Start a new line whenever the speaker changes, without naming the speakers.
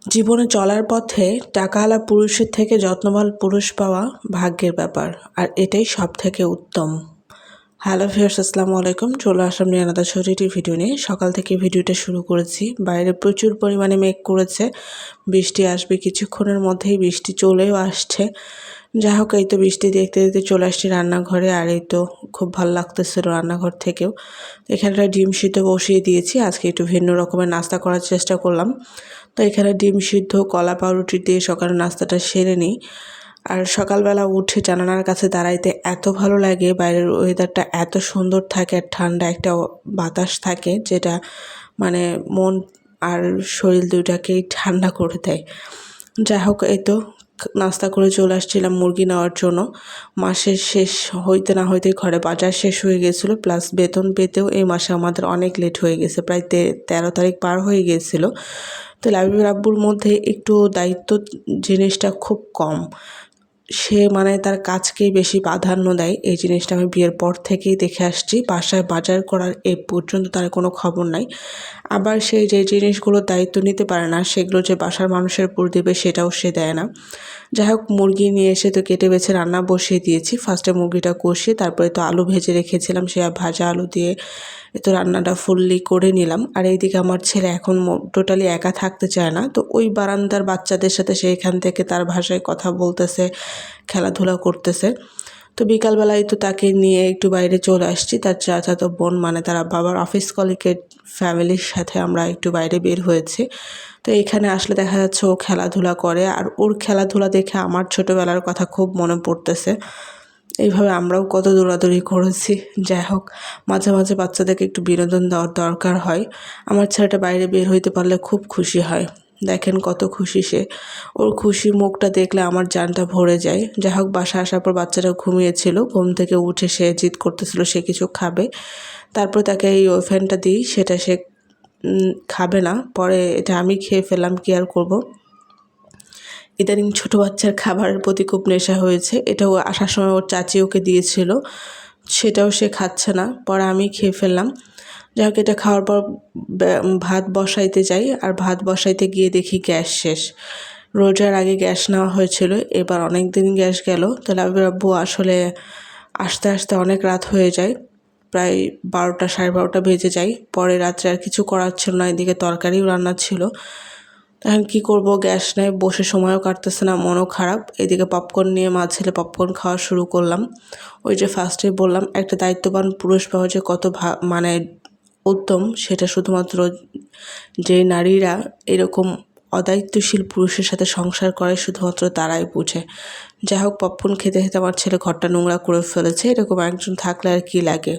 জীবনে চলার পথে টাকাওয়ালা পুরুষের থেকে যত্নবান পুরুষ পাওয়া ভাগ্যের ব্যাপার, আর এটাই সব থেকে উত্তম। হ্যালো ভিউয়ার্স, আসসালামু আলাইকুম। চলে আসলাম নিয়ে আলাদা ছোটটি ভিডিও নিয়ে। সকাল থেকে ভিডিওটা শুরু করেছি। বাইরে প্রচুর পরিমাণে মেঘ করেছে, বৃষ্টি আসবে কিছুক্ষণের মধ্যেই, বৃষ্টি চলেও আসছে। যাই হোক, এই তো বৃষ্টি দেখতে দেখতে চলে আসছি রান্নাঘরে, আর এই তো খুব ভালো লাগতেছিল রান্নাঘর থেকেও। এখানে ডিম সিদ্ধ বসিয়ে দিয়েছি। আজকে একটু ভিন্ন রকমের নাস্তা করার চেষ্টা করলাম। তো এখানে ডিম সিদ্ধ, কলা পাউরুটি দিয়ে সকালের নাস্তাটা সেরে নিই। আর সকালবেলা উঠে জানালার কাছে দাঁড়াইতে এত ভালো লাগে, বাইরের ওয়েদারটা এত সুন্দর থাকে আর ঠান্ডা একটা বাতাস থাকে, যেটা মানে মন আর শরীর দুটাকেই ঠান্ডা করে দেয়। যাই হোক, এই তো নাস্তা করে চলে আসছিলাম মুরগি নেওয়ার জন্য। মাসের শেষ হইতে না হইতে ঘরে বাজার শেষ হয়ে গেছিলো, প্লাস বেতন পেতেও এই মাসে আমাদের অনেক লেট হয়ে গেছে, প্রায় 13 তারিখ পার হয়ে গিয়েছিলো। তো লাবিবের আব্বুর মধ্যে একটু দায়িত্ব জিনিসটা খুব কম। সে তার কাজকেই বেশি প্রাধান্য দেয়। এই জিনিসটা আমি বিয়ের পর থেকেই দেখে আসছি। বাসায় বাজার করার এ পর্যন্ত তার কোনো খবর নাই। আবার সে যে জিনিসগুলোর দায়িত্ব নিতে পারে না, সেগুলো যে বাসার মানুষের উপর দেবে সেটাও সে দেয় না। যাই হোক, মুরগি নিয়ে এসে তো কেটে বেছে রান্না বসিয়ে দিয়েছি। ফার্স্টে মুরগিটা কষিয়ে তারপরে তো আলু ভেজে রেখেছিলাম, সে ভাজা আলু দিয়ে তো রান্নাটা ফুললি করে নিলাম। আর এইদিকে আমার ছেলে এখন টোটালি একা থাকতে চায় না, তো ওই বারান্দার বাচ্চাদের সাথে সে এখান থেকে তার ভাষায় কথা বলতেছে, খেলাধুলা করতেছে। তো বিকালবেলায় তো তাকে নিয়ে একটু বাইরে চলে আসছি। তার চাচাতো বোন তারা বাবার অফিস কলিগের ফ্যামিলির সাথে আমরা একটু বাইরে বের হয়েছি। তো এখানে আসলে দেখা যাচ্ছে ও খেলাধুলা করে, আর ওর খেলাধুলা দেখে আমার ছোটোবেলার কথা খুব মনে পড়তেছে। এইভাবে আমরাও কত দৌড়াদৌড়ি করেছি। যাই হোক, মাঝে মাঝে বাচ্চাদেরকে একটু বিনোদন দেওয়ার দরকার হয়। আমার ছেলেটা বাইরে বের হইতে পারলে খুব খুশি হয়। দেখেন কত খুশি সে। ওর খুশি মুখটা দেখলে আমার জানটা ভরে যায়। যাই হোক, বাসায় আসার পর বাচ্চাটা ঘুমিয়েছিল, ঘুম থেকে উঠে সে জিদ করতেছিল সে কিছু খাবে। তারপর তাকে এই ওভেনটা দিই, সেটা সে খাবে না। পরে এটা আমি খেয়ে ফেললাম, কি আর করবো। ইদানিং ছোটো বাচ্চার খাবারের প্রতি খুব নেশা হয়েছে। এটাও আসার সময় ওর চাচি ওকে দিয়েছিল, সেটাও সে খাচ্ছে না। পরে আমি খেয়ে ফেললাম। যাই হোক, এটা খাওয়ার পর ভাত বসাইতে যাই, আর ভাত বসাইতে গিয়ে দেখি গ্যাস শেষ। রোজার আগে গ্যাস নেওয়া হয়েছিল, এবার অনেক দিন গ্যাস গেল। তাহলে লাবিবের আব্বু আসলে আসতে আসতে অনেক রাত হয়ে যায়, প্রায় 12টা 12:30 বেজে যায়। পরে রাত্রে আর কিছু করার ছিল না, এদিকে তরকারিও রান্না ছিল। এখন কী করব, গ্যাস নেই, বসে সময়ও কাটতেছে না, মনও খারাপ। এদিকে পপকর্ন নিয়ে মা ছেলে পপকর্ন খাওয়া শুরু করলাম। ওই যে ফার্স্টেই বললাম, একটা দায়িত্ববান পুরুষ পাওয়া যে কত উত্তম, সেটা শুধুমাত্র যে নারীরা এরকম অদায়িত্বশীল পুরুষের সাথে সংসার করে শুধুমাত্র তারাই বুঝে। যাই হোক, পপকর্ন খেতে খেতে আমার ছেলে ঘরটা নোংরা করে ফেলেছে। এরকম একজন থাকলে আর কি লাগে।